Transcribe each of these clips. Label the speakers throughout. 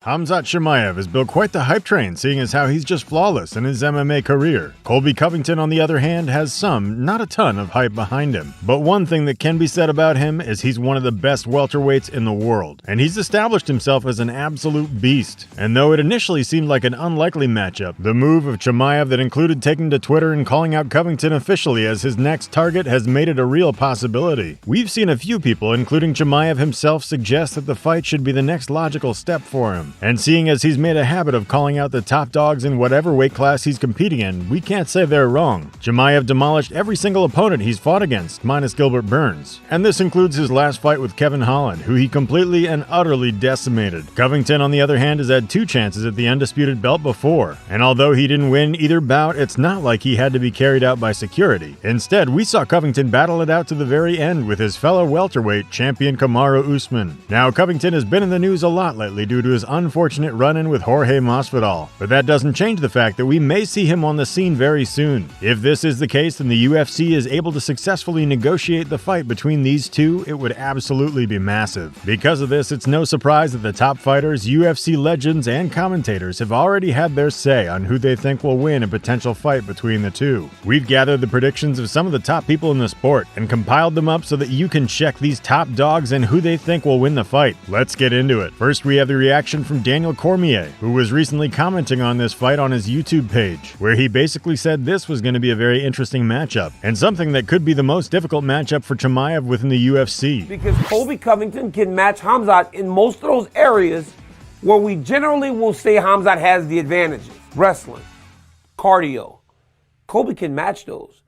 Speaker 1: Khamzat Chimaev has built quite the hype train, seeing as how he's just flawless in his MMA career. Colby Covington, on the other hand, has some, not a ton, of hype behind him. But one thing that can be said about him is he's one of the best welterweights in the world, and he's established himself as an absolute beast. And though it initially seemed like an unlikely matchup, the move of Chimaev that included taking to Twitter and calling out Covington officially as his next target has made it a real possibility. We've seen a few people, including Chimaev himself, suggest that the fight should be the next logical step for him. And seeing as he's made a habit of calling out the top dogs in whatever weight class he's competing in, we can't say they're wrong. Chimaev demolished every single opponent he's fought against, minus Gilbert Burns. And this includes his last fight with Kevin Holland, who he completely and utterly decimated. Covington, on the other hand, has had 2 chances at the undisputed belt before. And although he didn't win either bout, it's not like he had to be carried out by security. Instead, we saw Covington battle it out to the very end with his fellow welterweight champion Kamaru Usman. Now, Covington has been in the news a lot lately due to his unfortunate run-in with Jorge Masvidal, but that doesn't change the fact that we may see him on the scene very soon. If this is the case, then the UFC is able to successfully negotiate the fight between these two, it would absolutely be massive. Because of this, it's no surprise that the top fighters, UFC legends, and commentators have already had their say on who they think will win a potential fight between the two. We've gathered the predictions of some of the top people in the sport and compiled them up so that you can check these top dogs and who they think will win the fight. Let's get into it. First, we have the reaction from Daniel Cormier, who was recently commenting on this fight on his YouTube page, where he basically said this was going to be a very interesting matchup, and something that could be the most difficult matchup for Chimaev within the UFC.
Speaker 2: Because Colby Covington can match Khamzat in most of those areas where we generally will say Khamzat has the advantages. Wrestling, cardio. Colby can match those.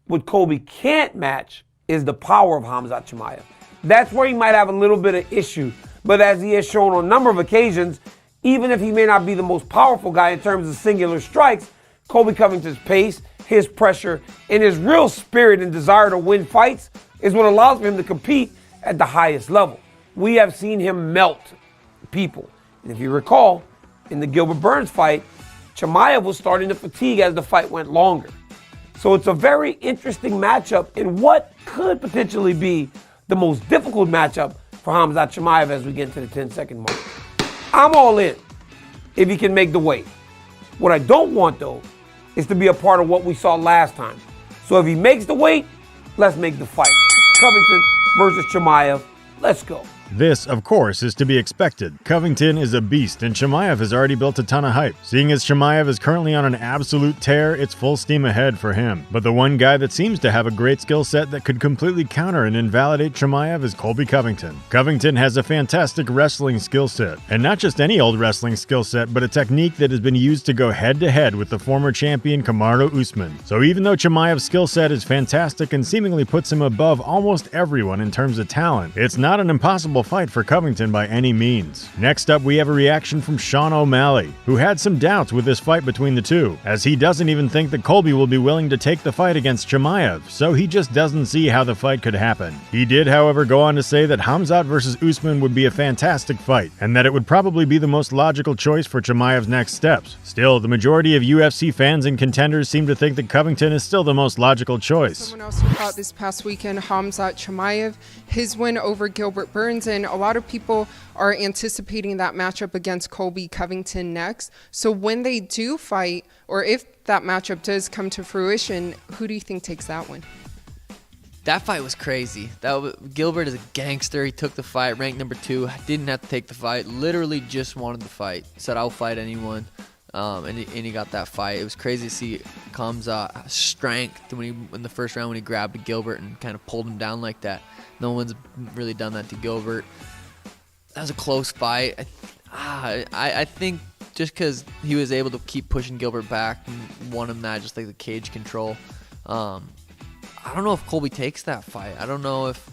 Speaker 2: What Colby can't match is the power of Khamzat Chimaev. That's where he might have a little bit of issue. But as he has shown on a number of occasions, even if he may not be the most powerful guy in terms of singular strikes, Colby Covington's pace, his pressure, and his real spirit and desire to win fights is what allows him to compete at the highest level. We have seen him melt people. And if you recall, in the Gilbert Burns fight, Chimaev was starting to fatigue as the fight went longer. So it's a very interesting matchup in what could potentially be the most difficult matchup for Khamzat Chimaev as we get into the 10-second mark. I'm all in if he can make the weight. What I don't want, though, is to be a part of what we saw last time. So if he makes the weight, let's make the fight. Covington versus Chimaev. Let's go.
Speaker 1: This, of course, is to be expected. Covington is a beast, and Chimaev has already built a ton of hype. Seeing as Chimaev is currently on an absolute tear, it's full steam ahead for him. But the one guy that seems to have a great skill set that could completely counter and invalidate Chimaev is Colby Covington. Covington has a fantastic wrestling skill set, and not just any old wrestling skill set, but a technique that has been used to go head-to-head with the former champion Kamaru Usman. So even though Chimaev's skill set is fantastic and seemingly puts him above almost everyone in terms of talent, it's not an impossible fight for Covington by any means. Next up, we have a reaction from Sean O'Malley, who had some doubts with this fight between the two, as he doesn't even think that Colby will be willing to take the fight against Chimaev, so he just doesn't see how the fight could happen. He did, however, go on to say that Khamzat versus Usman would be a fantastic fight, and that it would probably be the most logical choice for Chimaev's next steps. Still, the majority of UFC fans and contenders seem to think that Covington is still the most logical choice.
Speaker 3: Someone else who fought this past weekend, Khamzat Chimaev, his win over Gilbert Burns, and a lot of people are anticipating that matchup against Colby Covington next. So when they do fight, or if that matchup does come to fruition, who do you think takes that one?
Speaker 4: That fight was crazy. Gilbert is a gangster. He took the fight, ranked number 2. Didn't have to take the fight. Literally just wanted the fight. Said, I'll fight anyone. And he got that fight. It was crazy to see Khamzat's strength in the first round when he grabbed Gilbert and kind of pulled him down like that. No one's really done that to Gilbert. That was a close fight. I think just because he was able to keep pushing Gilbert back and won him that, just like the cage control. I don't know if Colby takes that fight. I don't know if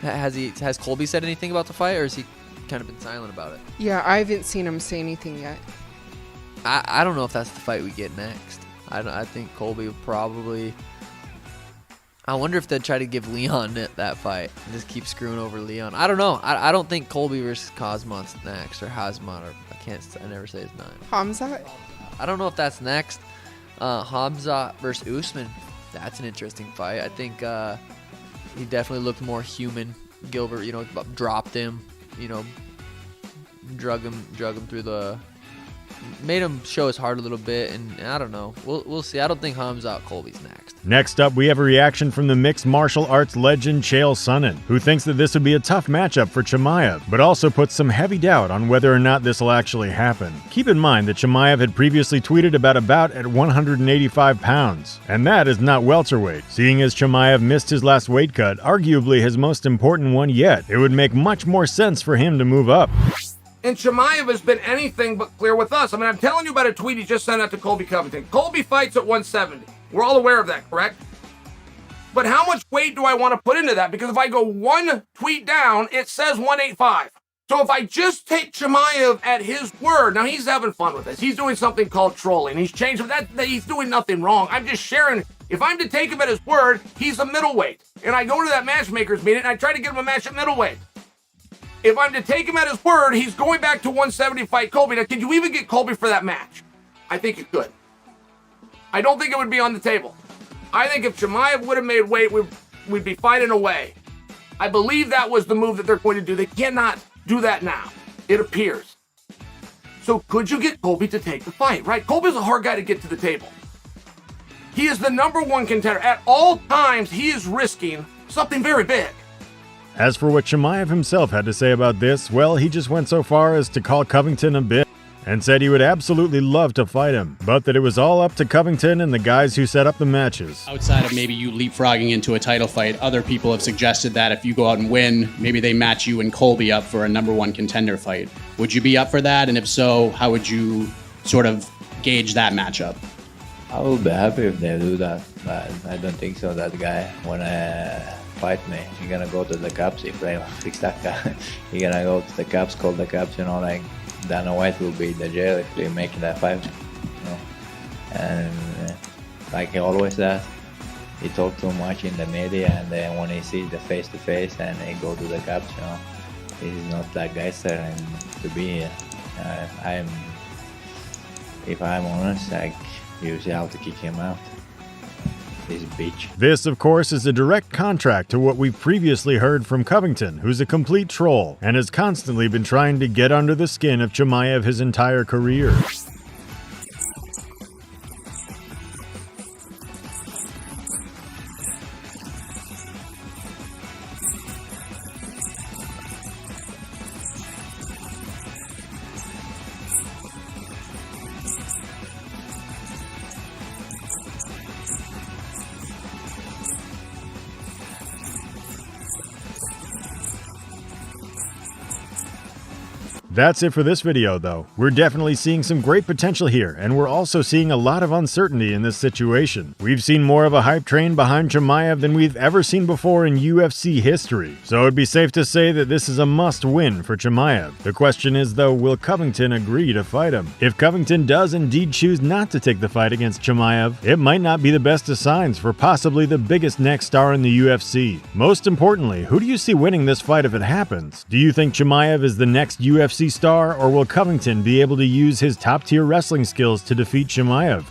Speaker 4: has Colby said anything about the fight, or has he kind of been silent about it?
Speaker 3: Yeah, I haven't seen him say anything yet.
Speaker 4: I don't know if that's the fight we get next. I think Colby would probably. I wonder if they'd try to give Leon that fight and just keep screwing over Leon. I don't know. I don't think Colby versus Khamzat's next, or Hazmat, or I never say his name.
Speaker 3: Khamzat?
Speaker 4: I don't know if that's next. Khamzat versus Usman. That's an interesting fight. I think he definitely looked more human. Gilbert, dropped him, drug him through the. Made him show his heart a little bit, and I don't know. We'll see. I don't think Khamzat Colby's next.
Speaker 1: Next up, we have a reaction from the mixed martial arts legend Chael Sonnen, who thinks that this would be a tough matchup for Chimaev, but also puts some heavy doubt on whether or not this will actually happen. Keep in mind that Chimaev had previously tweeted about a bout at 185 pounds, and that is not welterweight. Seeing as Chimaev missed his last weight cut, arguably his most important one yet, it would make much more sense for him to move up.
Speaker 2: And Chimaev has been anything but clear with us. I mean, I'm telling you about a tweet he just sent out to Colby Covington. Colby fights at 170. We're all aware of that, correct? But how much weight do I want to put into that? Because if I go one tweet down, it says 185. So if I just take Chimaev at his word, now he's having fun with this. He's doing something called trolling. He's changed that. He's doing nothing wrong. I'm just sharing. If I'm to take him at his word, he's a middleweight. And I go to that matchmakers meeting and I try to get him a match at middleweight. If I'm to take him at his word, he's going back to 170 to fight Colby. Now, could you even get Colby for that match? I think you could. I don't think it would be on the table. I think if Chimaev would have made weight, we'd be fighting away. I believe that was the move that they're going to do. They cannot do that now, it appears. So could you get Colby to take the fight, right? Colby's a hard guy to get to the table. He is the #1 contender. At all times, he is risking something very big.
Speaker 1: As for what Chimaev himself had to say about this, well, he just went so far as to call Covington a bitch and said he would absolutely love to fight him, but that it was all up to Covington and the guys who set up the matches.
Speaker 5: Outside of maybe you leapfrogging into a title fight, other people have suggested that if you go out and win, maybe they match you and Colby up for a #1 contender fight. Would you be up for that? And if so, how would you sort of gauge that matchup?
Speaker 6: I would be happy if they do that, but I don't think so. That guy wanna fight me. He's gonna go to the Cups if they fix that guy. He's gonna go to the Cups, call the Cups, you know, like Dana White will be in the jail if we make that fight, you know. And like he always does, he talk too much in the media, and then when he sees the face-to-face and he go to the Cups, you know, he's not that gangster and to be here. If I'm honest, like, you see how to kick him out. This bitch.
Speaker 1: This, of course, is a direct contrast to what we've previously heard from Covington, who's a complete troll and has constantly been trying to get under the skin of Chimaev his entire career. That's it for this video though. We're definitely seeing some great potential here, and we're also seeing a lot of uncertainty in this situation. We've seen more of a hype train behind Chimaev than we've ever seen before in UFC history, so it'd be safe to say that this is a must-win for Chimaev. The question is though, will Covington agree to fight him? If Covington does indeed choose not to take the fight against Chimaev, it might not be the best of signs for possibly the biggest next star in the UFC. Most importantly, who do you see winning this fight if it happens? Do you think Chimaev is the next UFC star, or will Covington be able to use his top-tier wrestling skills to defeat Chimaev?